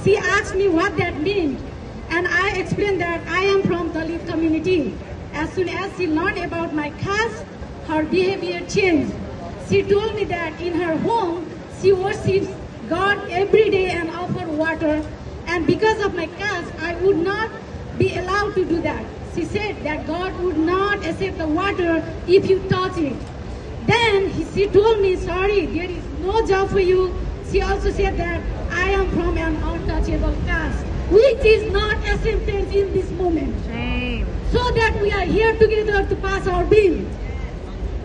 She asked me what that meant, and I explained that I am from Dalit community. As soon as she learned about my caste, her behavior changed. She told me that in her home, she worships God every day and offers water, and because of my caste, I would not be allowed to do that. She said that God would not accept the water if you touch it. Then she told me, sorry, there is no job for you. She also said that I am from an untouchable caste, which is not acceptance in this moment. Shame. So that we are here together to pass our bill.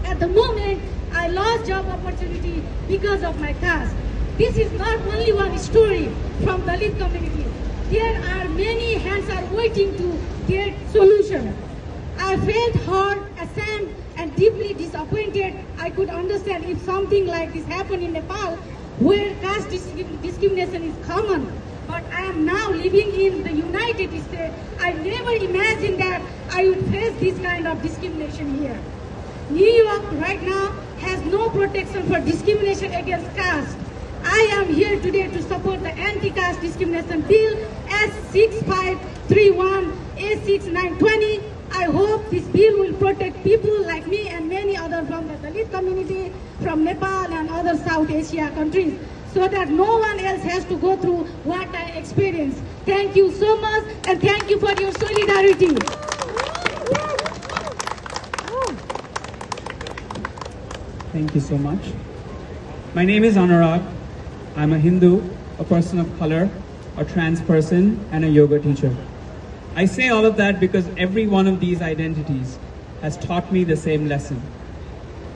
At the moment, I lost job opportunity because of my caste. This is not only one story from Dalit community. There are many hands are waiting to get solution. I felt hurt, ashamed, and deeply disappointed. I could understand if something like this happened in Nepal, where caste discrimination is common. But I am now living in the United States. I never imagined that I would face this kind of discrimination here. New York right now has no protection for discrimination against caste. I am here today to support the Anti-caste discrimination bill S6531 A6920. I hope this bill will protect people like me and many others from the Dalit community, from Nepal and other South Asia countries, so that no one else has to go through what I experienced. Thank you so much, and thank you for your solidarity. Thank you so much. My name is Anuraag. I'm a Hindu, a person of color, a trans person, and a yoga teacher. I say all of that because every one of these identities has taught me the same lesson.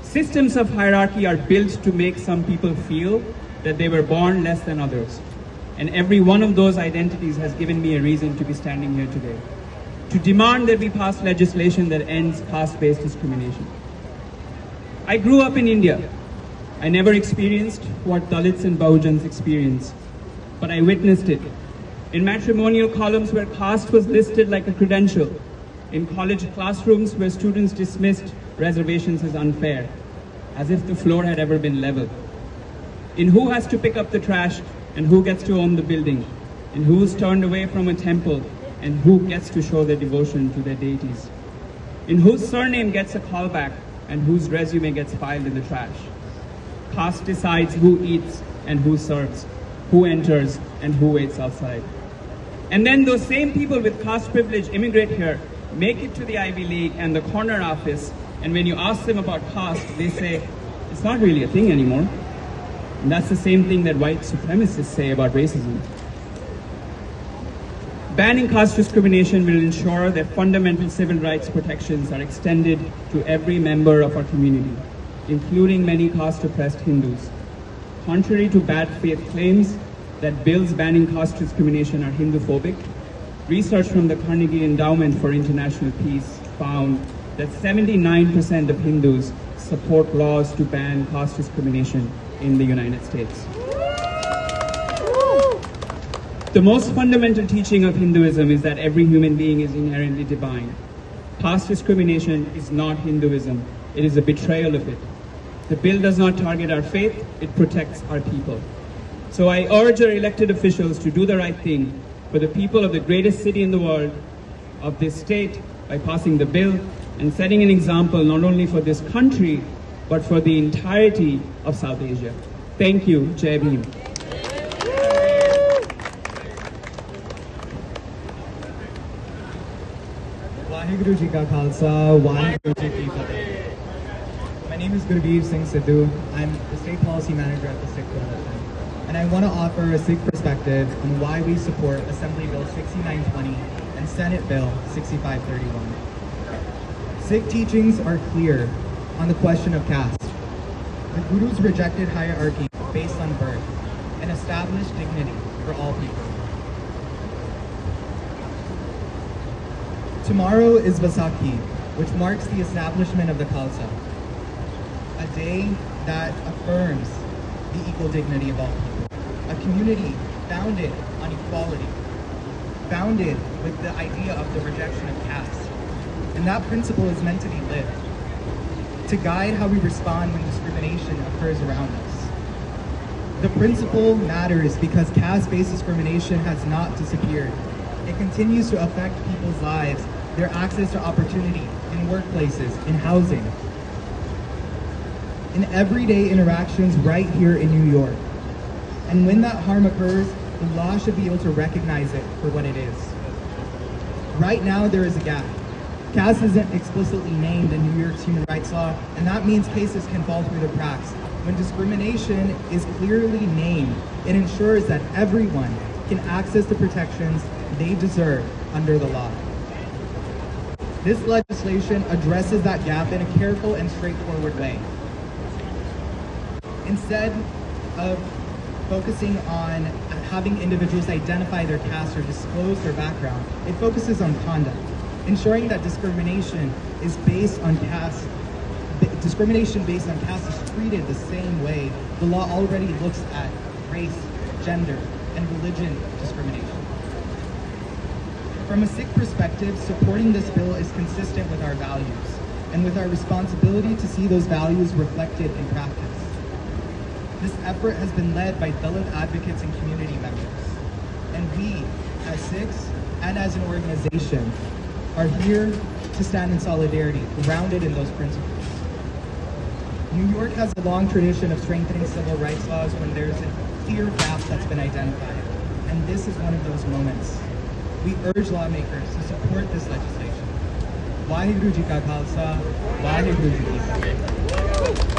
Systems of hierarchy are built to make some people feel that they were born less than others. And every one of those identities has given me a reason to be standing here today, to demand that we pass legislation that ends caste-based discrimination. I grew up in India. I never experienced what Dalits and Bahujans experience, but I witnessed it. In matrimonial columns where caste was listed like a credential, in college classrooms where students dismissed reservations as unfair, as if the floor had ever been leveled. In who has to pick up the trash and who gets to own the building, in who's turned away from a temple and who gets to show their devotion to their deities, in whose surname gets a callback and whose resume gets filed in the trash. Caste decides who eats and who serves, who enters and who waits outside. And then those same people with caste privilege immigrate here, make it to the Ivy League and the corner office, and when you ask them about caste, they say, it's not really a thing anymore. And that's the same thing that white supremacists say about racism. Banning caste discrimination will ensure that fundamental civil rights protections are extended to every member of our community, including many caste-oppressed Hindus. Contrary to bad faith claims that bills banning caste discrimination are Hindu-phobic, research from the Carnegie Endowment for International Peace found that 79% of Hindus support laws to ban caste discrimination in the United States. The most fundamental teaching of Hinduism is that every human being is inherently divine. Caste discrimination is not Hinduism. It is a betrayal of it. The bill does not target our faith, it protects our people. So I urge our elected officials to do the right thing for the people of the greatest city in the world, of this state, by passing the bill and setting an example not only for this country, but for the entirety of South Asia. Thank you. Jai Bhim. Waheguru Ji Ka Khalsa, Waheguru Ji Ki Fateh. My name is Gurveer Singh Sidhu. I'm the State Policy Manager at the Sikh Coalition. And I want to offer a Sikh perspective on why we support Assembly Bill 6920 and Senate Bill 6531. Sikh teachings are clear on the question of caste. The Gurus rejected hierarchy based on birth and established dignity for all people. Tomorrow is Vaisakhi, which marks the establishment of the Khalsa, a day that affirms the equal dignity of all people, a community founded on equality, founded with the idea of the rejection of caste. And that principle is meant to be lived, to guide how we respond when discrimination occurs around us. The principle matters because caste-based discrimination has not disappeared. It continues to affect people's lives, their access to opportunity, in workplaces, in housing, in everyday interactions right here in New York. And when that harm occurs, the law should be able to recognize it for what it is. Right now, there is a gap. Caste isn't explicitly named in New York's human rights law, and that means cases can fall through the cracks. When discrimination is clearly named, it ensures that everyone can access the protections they deserve under the law. This legislation addresses that gap in a careful and straightforward way. Instead of focusing on having individuals identify their caste or disclose their background, it focuses on conduct, ensuring that discrimination based on caste is treated the same way the law already looks at race, gender, and religion discrimination. From a Sikh perspective, supporting this bill is consistent with our values and with our responsibility to see those values reflected in practice. This effort has been led by Dalit advocates and community members. And we, as Sikhs and as an organization, are here to stand in solidarity, grounded in those principles. New York has a long tradition of strengthening civil rights laws when there's a clear gap that's been identified. And this is one of those moments. We urge lawmakers to support this legislation. Waheguru Ji Ka Khalsa, Waheguru Ji Ki Fateh.